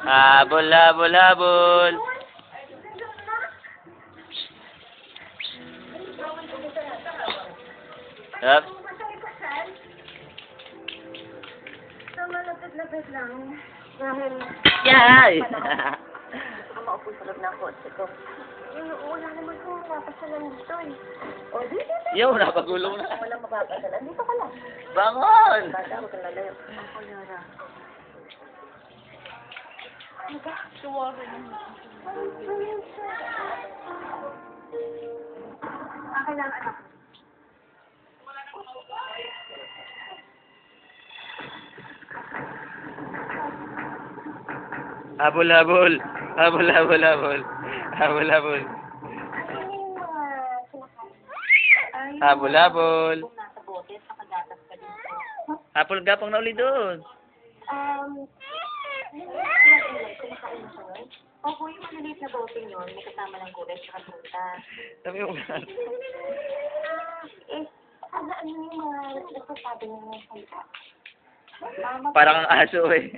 Habol, habol, habol. Yup. Malapit-lapit lang. Dahil... Yay! Maupo sa loob ng kotse ko. Wala naman kung mapapasalan dito eh. O, dito. Yo, napagulong na. Walang mapapasalan. Dito ka lang. Bangon! Bata, huwag kang lalayo. Ako, Yara. Ano ba? Suwari naman. Akin lang, anak. Habol, habol. Habol, habol, habol. Habol, habol. Habol, habol. Kung nasa bote, nakagatas ka dito. Habol gapang na uli doon. Kumakain mo siya nun? Opo, yung maliliit na bote yun, may kasama ng gulay sa fruta. Sabi mo nga. Ano yung mga nagsasabi niyo ng salita? Parang ang aso eh.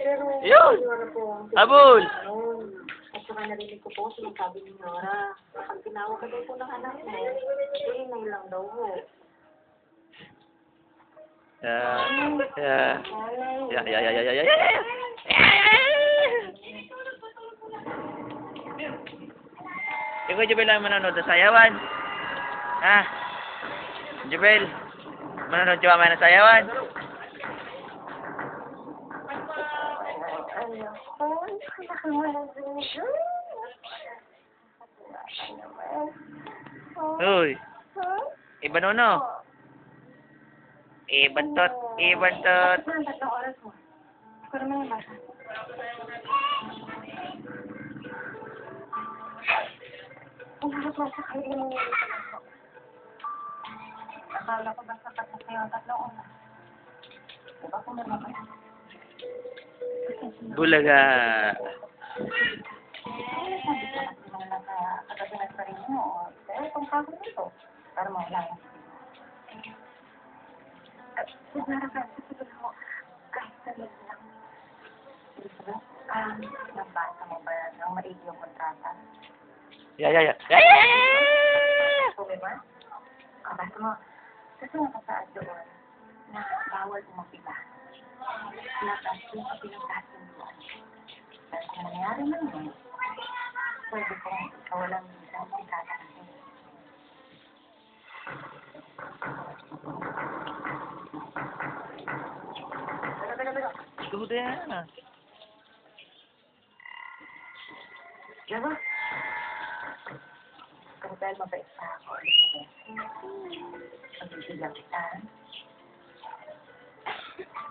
Pero, Yun! Habol! At saka narinig ko po, sinasabi ni Nora, kapag tinawag ka daw po ng anak mo, nay lang daw mo. Yeah. Yeah. Ikaw, Jubel, lang manonood sa sayawan. Ha? Jubel, manonood ka ba ng sayawan? Uy. Ibanono. Ibantot. Ibantot. Tatlong oras mo. Pero may bata. Ang harap na sa kayo mo. Akala ko basta kapag kayo ang tatlong oras. Diba kung naman ba? Bulaga. Sabi ko kasi mo lang sa kagabi sa rin mo. Pero kung kago nito, para mawala yan. Siguro ka, siguro mo, kahit sa lang. Nabasa mo ba ng maigi yung kontrata? Yeah. Sabi ba? Kabasa mo, kasi nakasaad doon na bawal umapila. Lakas yung kapinagkasunduan. Pero kung nangyari man yun, pwede kong ikaw lang minsan ang tatakasin. Good yan. Diba? Kung dahil mabait pa ako, pag-ibigyan kita,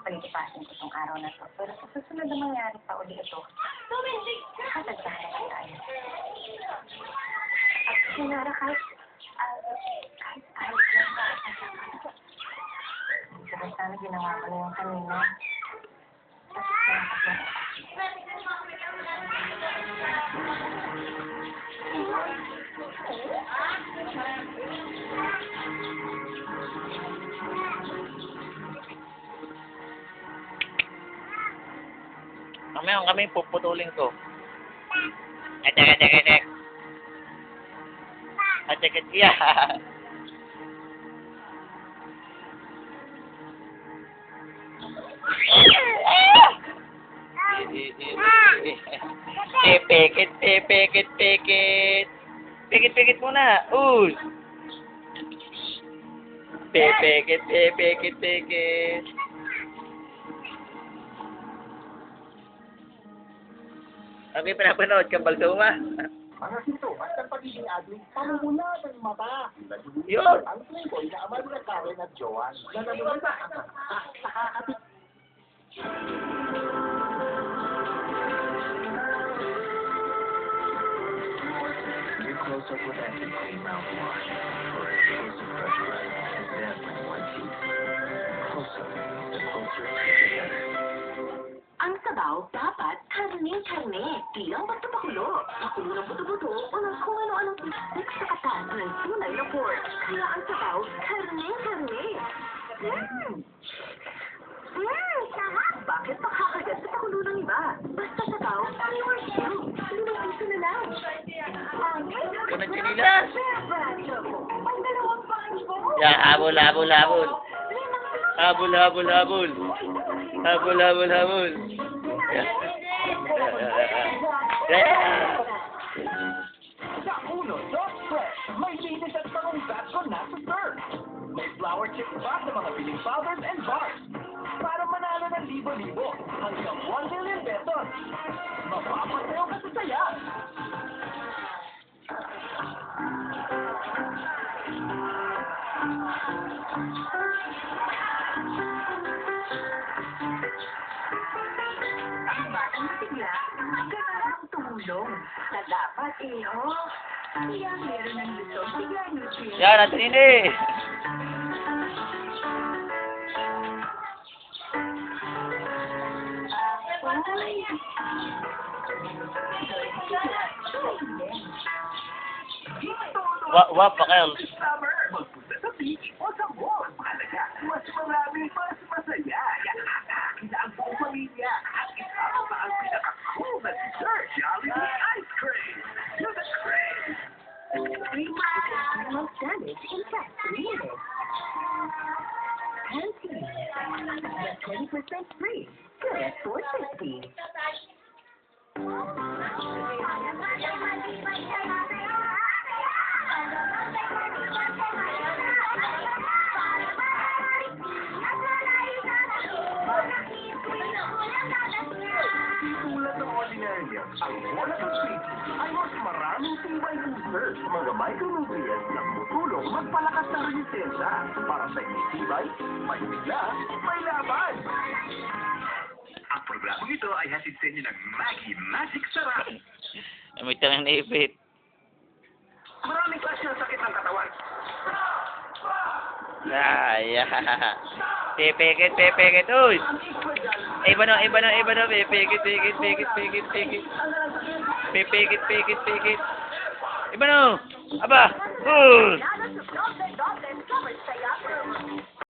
pag-ipasin ko itong araw na to. Pero sa susunod na mangyari pa uli ito, katagdahan ko tayo. At sinara kahit lang saka sana ginawa ko na yung kanina. Mamaya kami puputulin ko. Atek. Yeah. Pekit muna. Pekit. Okay, pinapanood ka Balsuma. Mga sito, at ang pagiging admin, pamumula ng mata. Yun. Ang playboy na amal na Karen at Joan, na namumula sa kakapit. Get close up with Acid Clean Mouthwash for exclusive fresh breath and dazzling white teeth. Close up, the closer together. Ang sabaw dapat karning-karne. Ilang ba't pakulo? Pakulo ng buto-buto o ng kung ano-anong plastic sa katas ng tunay na pork. Kaya ang sabaw, karning-karne. Sarap! Bakit makakagat sa pakulo ng iba? Basta sabaw, pure stew. Limang piso na lang. Ito ng chinilas. Ang dalawang pango. Yan, habol, habol, habol. Habol, habol, habol. Habol, habol, habol. Sa Uno Dot Fresh, may linis at pangungat ko na sa serve. May flour chip pa sa mga piling powders and bars. Para manalo ng libo-libo hanggang 1 million pesos. Mapapasayo ka sa saya. Ang batang sigla, kailangan tumulong. Na dapat Kaya meron ng gusto, sigla nutrients. Yan, at ini. Wa pakel. Summer, magpunta sa beach o sa mall. Mahalaga, mas marami, mas masaya. Kita ang buong pamilya at isama pa ang pinaka-cool na dessert, Jollibee Ice Cream. You're the cream. 3 months of damage in just 3 minutes. Pantene, get 20% free. Good at $4.50. Tulad ng ordinaryo, ang bola ng sweet ay mas maraming tibay boosters, mga micronutrients na tutulong magpalakas ng resistensya para sa tibay, may bigla, may laban. Ang programang ito ay hatid sa inyo ng Maggie Magic Sarap. May tangang naipit. Maraming klase ng sakit ng katawan. Yeah. Pepekit, pepekit. Uy! Iba no. Pepekit. Pepekit. Iba no. Aba! Lalo sa doble-doble, covered saya.